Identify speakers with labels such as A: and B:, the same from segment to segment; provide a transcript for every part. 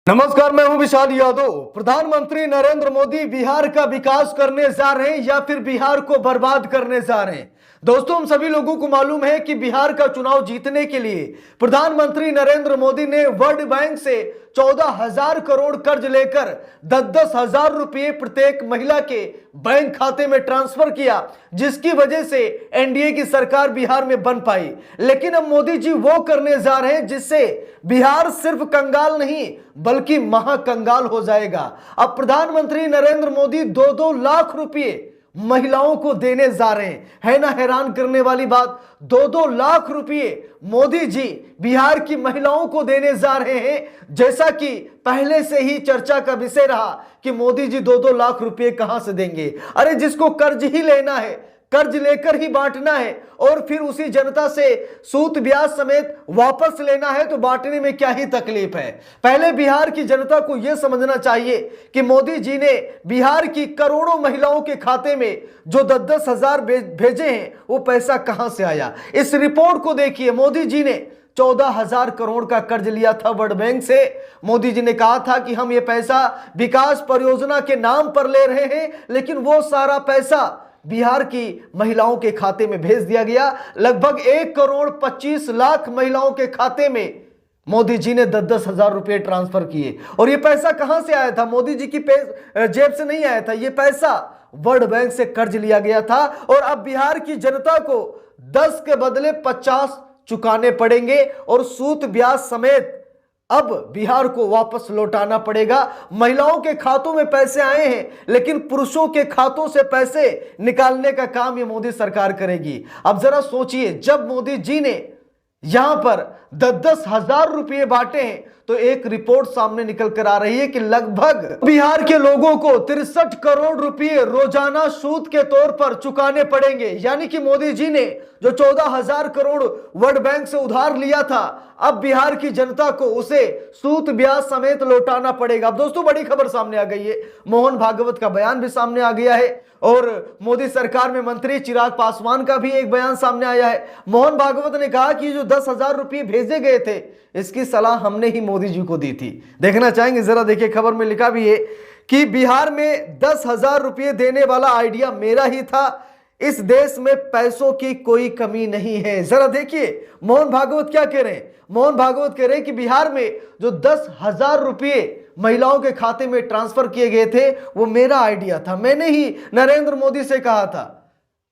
A: नमस्कार, मैं हूं विशाल यादव। प्रधानमंत्री नरेंद्र मोदी बिहार का विकास करने जा रहे हैं या फिर बिहार को बर्बाद करने जा रहे हैं। दोस्तों, हम सभी लोगों को मालूम है कि बिहार का चुनाव जीतने के लिए प्रधानमंत्री नरेंद्र मोदी ने वर्ल्ड बैंक से 14,000 करोड़ कर्ज लेकर 10,000 रुपये प्रत्येक महिला के बैंक खाते में ट्रांसफर किया, जिसकी वजह से एनडीए की सरकार बिहार में बन पाई। लेकिन अब मोदी जी वो करने जा रहे हैं जिससे बिहार सिर्फ कंगाल नहीं बल्कि महाकंगाल हो जाएगा। अब प्रधानमंत्री नरेंद्र मोदी 2-2 लाख रुपये महिलाओं को देने जा रहे हैं। है ना हैरान करने वाली बात, 2-2 लाख रुपये मोदी जी बिहार की महिलाओं को देने जा रहे हैं। जैसा कि पहले से ही चर्चा का विषय रहा कि मोदी जी 2-2 लाख रुपये कहां से देंगे। अरे जिसको कर्ज ही लेना है, कर्ज लेकर ही बांटना है और फिर उसी जनता से सूद ब्याज समेत वापस लेना है, तो बांटने में क्या ही तकलीफ है। पहले बिहार की जनता को यह समझना चाहिए कि मोदी जी ने बिहार की करोड़ों महिलाओं के खाते में जो 10,000 भेजे हैं, वो पैसा कहां से आया। इस रिपोर्ट को देखिए। मोदी जी ने 14,000 करोड़ का कर्ज लिया था वर्ल्ड बैंक से। मोदी जी ने कहा था कि हम ये पैसा विकास परियोजना के नाम पर ले रहे हैं, लेकिन वो सारा पैसा बिहार की महिलाओं के खाते में भेज दिया गया। लगभग 1,25,00,000 महिलाओं के खाते में मोदी जी ने 10,000 रुपये ट्रांसफर किए। और यह पैसा कहां से आया था? मोदी जी की जेब से नहीं आया था। यह पैसा वर्ल्ड बैंक से कर्ज लिया गया था और अब बिहार की जनता को 10 के बदले 50 चुकाने पड़ेंगे और सूद ब्याज समेत अब बिहार को वापस लौटाना पड़ेगा। महिलाओं के खातों में पैसे आए हैं, लेकिन पुरुषों के खातों से पैसे निकालने का काम ये मोदी सरकार करेगी। अब जरा सोचिए, जब मोदी जी ने यहां पर 10,000 रुपये बांटे हैं, तो एक रिपोर्ट सामने निकल कर आ रही है कि लगभग बिहार के लोगों को 63 करोड़ रुपए रोजाना सूद के तौर पर चुकाने पड़ेंगे। यानी कि मोदी जी ने जो 14,000 करोड़ वर्ल्ड बैंक से उधार लिया था, अब बिहार की जनता को उसे सूद ब्याज समेत लौटाना पड़ेगा। अब दोस्तों, बड़ी खबर सामने आ गई है। मोहन भागवत का बयान भी सामने आ गया है और मोदी सरकार में मंत्री चिराग पासवान का भी एक बयान सामने आया है। मोहन भागवत ने कहा कि जो 10,000 रुपये भेजे गए थे, इसकी सलाह हमने ही मोदी जी को दी थी। देखना चाहेंगे? जरा देखिए, खबर में लिखा भी है कि बिहार में 10,000 रुपये देने वाला आइडिया मेरा ही था। इस देश में पैसों की कोई कमी नहीं है। जरा देखिए मोहन भागवत क्या कह रहे हैं। मोहन भागवत कह रहे हैं कि बिहार में जो 10,000 रुपये महिलाओं के खाते में ट्रांसफर किए गए थे, वो मेरा आइडिया था। मैंने ही नरेंद्र मोदी से कहा था।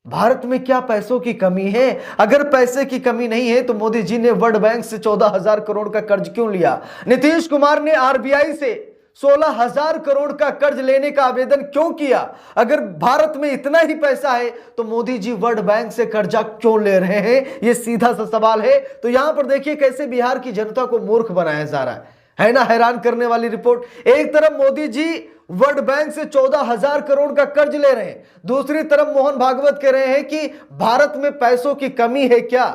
A: भारत में क्या पैसों की कमी है? अगर पैसे की कमी नहीं है तो मोदी जी ने वर्ल्ड बैंक से 14,000 करोड़ का कर्ज क्यों लिया? नीतीश कुमार ने आरबीआई से 16,000 करोड़ का कर्ज लेने का आवेदन क्यों किया? अगर भारत में इतना ही पैसा है तो मोदी जी वर्ल्ड बैंक से कर्जा क्यों ले रहे हैं? यह सीधा सा सवाल है। तो यहां पर देखिए कैसे बिहार की जनता को मूर्ख बनाया जा रहा है ना हैरान करने वाली रिपोर्ट। एक तरफ मोदी जी वर्ल्ड बैंक से 14,000 करोड़ का कर्ज ले रहे हैं, दूसरी तरफ मोहन भागवत कह रहे हैं कि भारत में पैसों की कमी है क्या?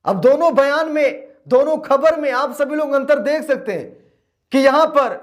A: अब दोनों बयान में, दोनों खबर में आप सभी लोग अंतर देख सकते हैं कि यहां पर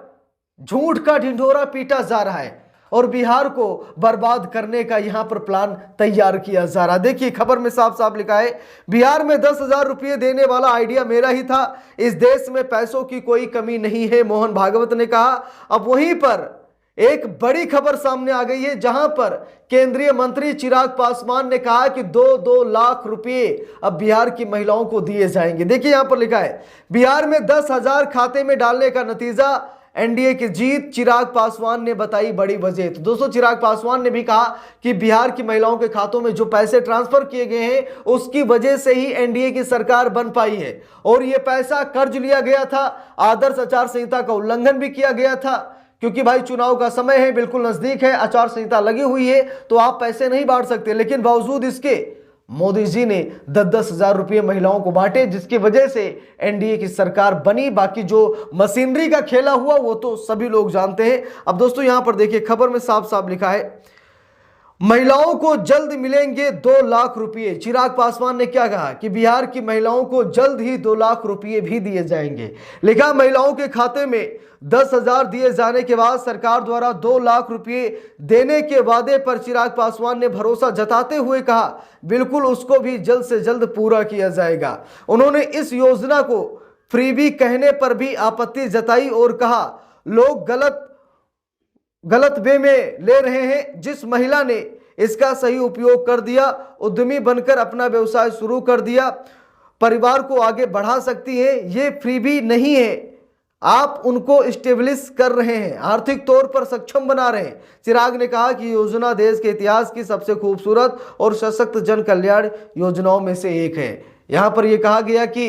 A: झूठ का ढिंढोरा पीटा जा रहा है और बिहार को बर्बाद करने का यहां पर प्लान तैयार किया जा रहा है। देखिए खबर में साफ साफ लिखा है, बिहार में 10,000 रुपये देने वाला आइडिया मेरा ही था। इस देश में पैसों की कोई कमी नहीं है, मोहन भागवत ने कहा। अब वहीं पर एक बड़ी खबर सामने आ गई है, जहां पर केंद्रीय मंत्री चिराग पासवान ने कहा कि 2-2 लाख रुपए अब बिहार की महिलाओं को दिए जाएंगे। देखिए यहां पर लिखा है, बिहार में 10,000 खाते में डालने का नतीजा एनडीए की जीत, चिराग पासवान ने बताई बड़ी वजह। तो दोस्तों, चिराग पासवान ने भी कहा कि बिहार की महिलाओं के खातों में जो पैसे ट्रांसफर किए गए हैं, उसकी वजह से ही एनडीए की सरकार बन पाई है। और यह पैसा कर्ज लिया गया था, आदर्श आचार संहिता का उल्लंघन भी किया गया था, क्योंकि भाई चुनाव का समय है, बिल्कुल नजदीक है, आचार संहिता लगी हुई है, तो आप पैसे नहीं बांट सकते। लेकिन बावजूद इसके मोदी जी ने 10-10 हजार रुपये महिलाओं को बांटे, जिसकी वजह से एनडीए की सरकार बनी। बाकी जो मशीनरी का खेला हुआ वो तो सभी लोग जानते हैं। अब दोस्तों यहां पर देखिए खबर में साफ साफ लिखा है, महिलाओं को जल्द मिलेंगे 2 लाख रुपये। चिराग पासवान ने क्या कहा कि बिहार की महिलाओं को जल्द ही 2 लाख रुपये भी दिए जाएंगे। लिखा, महिलाओं के खाते में 10,000 दिए जाने के बाद सरकार द्वारा 2 लाख रुपये देने के वादे पर चिराग पासवान ने भरोसा जताते हुए कहा, बिल्कुल उसको भी जल्द से जल्द पूरा किया जाएगा। उन्होंने इस योजना को फ्रीबी कहने पर भी आपत्ति जताई और कहा लोग गलत वे में ले रहे हैं। जिस महिला ने इसका सही उपयोग कर दिया, उद्यमी बनकर अपना व्यवसाय शुरू कर दिया, परिवार को आगे बढ़ा सकती है। ये फ्रीबी नहीं है, आप उनको स्टेब्लिश कर रहे हैं, आर्थिक तौर पर सक्षम बना रहे हैं। चिराग ने कहा कि योजना देश के इतिहास की सबसे खूबसूरत और सशक्त जन कल्याण योजनाओं में से एक है। यहां पर यह कहा गया कि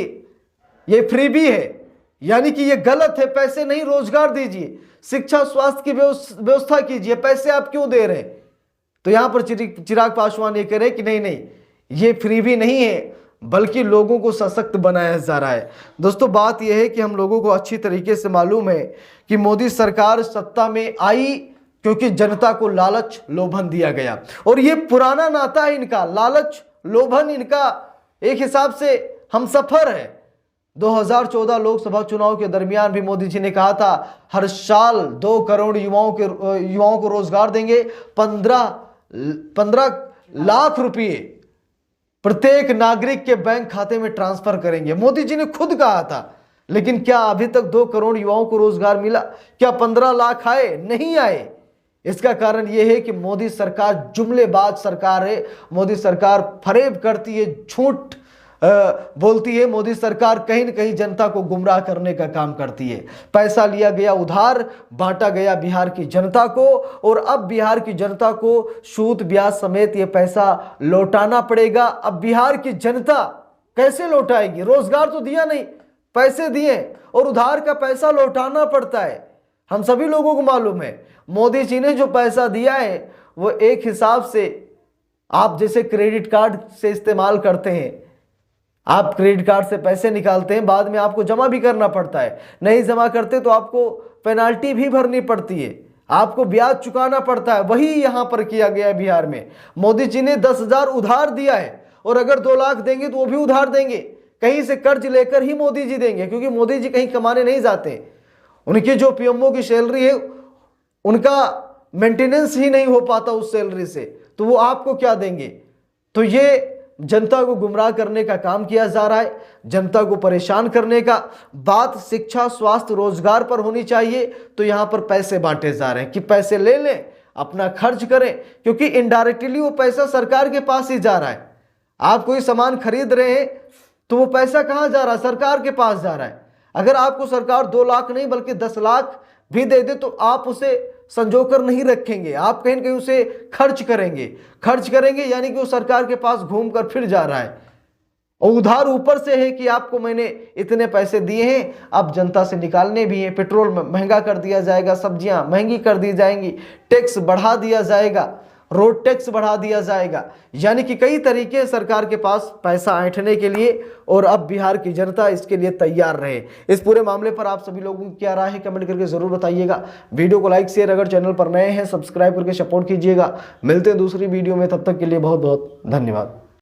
A: ये फ्रीबी है, यानी कि ये गलत है। पैसे नहीं, रोजगार दीजिए, शिक्षा स्वास्थ्य की व्यवस्था कीजिए, पैसे आप क्यों दे रहे हैं? तो यहां पर चिराग पासवान ये कह रहे हैं कि नहीं, ये फ्रीबी नहीं है, बल्कि लोगों को सशक्त बनाया जा रहा है। दोस्तों, बात यह है कि हम लोगों को अच्छी तरीके से मालूम है कि मोदी सरकार सत्ता में आई क्योंकि जनता को लालच लोभन दिया गया, और ये पुराना नाता है इनका, लालच लोभन इनका एक हिसाब से हमसफर है। 2014 लोकसभा चुनाव के दरमियान भी मोदी जी ने कहा था हर साल 2 करोड़ युवाओं को रोजगार देंगे, 15 लाख रुपए प्रत्येक नागरिक के बैंक खाते में ट्रांसफर करेंगे। मोदी जी ने खुद कहा था, लेकिन क्या अभी तक 2 करोड़ युवाओं को रोजगार मिला? क्या 15 लाख आए? नहीं आए। इसका कारण यह है कि मोदी सरकार जुमलेबाज सरकार है, मोदी सरकार फरेब करती है, झूठ बोलती है। मोदी सरकार कहीं न कहीं जनता को गुमराह करने का काम करती है। पैसा लिया गया उधार, बांटा गया बिहार की जनता को, और अब बिहार की जनता को सूद ब्याज समेत ये पैसा लौटाना पड़ेगा। अब बिहार की जनता कैसे लौटाएगी? रोजगार तो दिया नहीं, पैसे दिए और उधार का पैसा लौटाना पड़ता है। हम सभी लोगों को मालूम है मोदी जी ने जो पैसा दिया है वो एक हिसाब से आप जैसे क्रेडिट कार्ड से इस्तेमाल करते हैं। आप क्रेडिट कार्ड से पैसे निकालते हैं, बाद में आपको जमा भी करना पड़ता है, नहीं जमा करते तो आपको पेनाल्टी भी भरनी पड़ती है, आपको ब्याज चुकाना पड़ता है। वही यहां पर किया गया है बिहार में। मोदी जी ने 10,000 उधार दिया है, और अगर 2 लाख देंगे तो वो भी उधार देंगे, कहीं से कर्ज लेकर ही मोदी जी देंगे, क्योंकि मोदी जी कहीं कमाने नहीं जाते। उनकी जो पीएमओ की सैलरी है उनका मेंटेनेंस ही नहीं हो पाता उस सैलरी से, तो वो आपको क्या देंगे? तो ये जनता को गुमराह करने का काम किया जा रहा है, जनता को परेशान करने का। बात शिक्षा स्वास्थ्य रोजगार पर होनी चाहिए, तो यहां पर पैसे बांटे जा रहे हैं कि पैसे ले लें, अपना खर्च करें, क्योंकि इनडायरेक्टली वो पैसा सरकार के पास ही जा रहा है। आप कोई सामान खरीद रहे हैं तो वो पैसा कहां जा रहा है? सरकार के पास जा रहा है। अगर आपको सरकार 2 लाख नहीं बल्कि 10 लाख भी दे दे तो आप उसे संजोकर नहीं रखेंगे, आप कहीं न कहीं उसे खर्च करेंगे, यानी कि वो सरकार के पास घूमकर फिर जा रहा है। और उधार ऊपर से है कि आपको मैंने इतने पैसे दिए हैं, अब जनता से निकालने भी हैं। पेट्रोल महंगा कर दिया जाएगा, सब्जियां महंगी कर दी जाएंगी, टैक्स बढ़ा दिया जाएगा, रोड टैक्स बढ़ा दिया जाएगा, यानी कि कई तरीके सरकार के पास पैसा ऐंठने के लिए, और अब बिहार की जनता इसके लिए तैयार रहे। इस पूरे मामले पर आप सभी लोगों की क्या राय है कमेंट करके जरूर बताइएगा। वीडियो को लाइक शेयर, अगर चैनल पर नए हैं सब्सक्राइब करके सपोर्ट कीजिएगा। मिलते हैं दूसरी वीडियो में, तब तक के लिए बहुत बहुत धन्यवाद।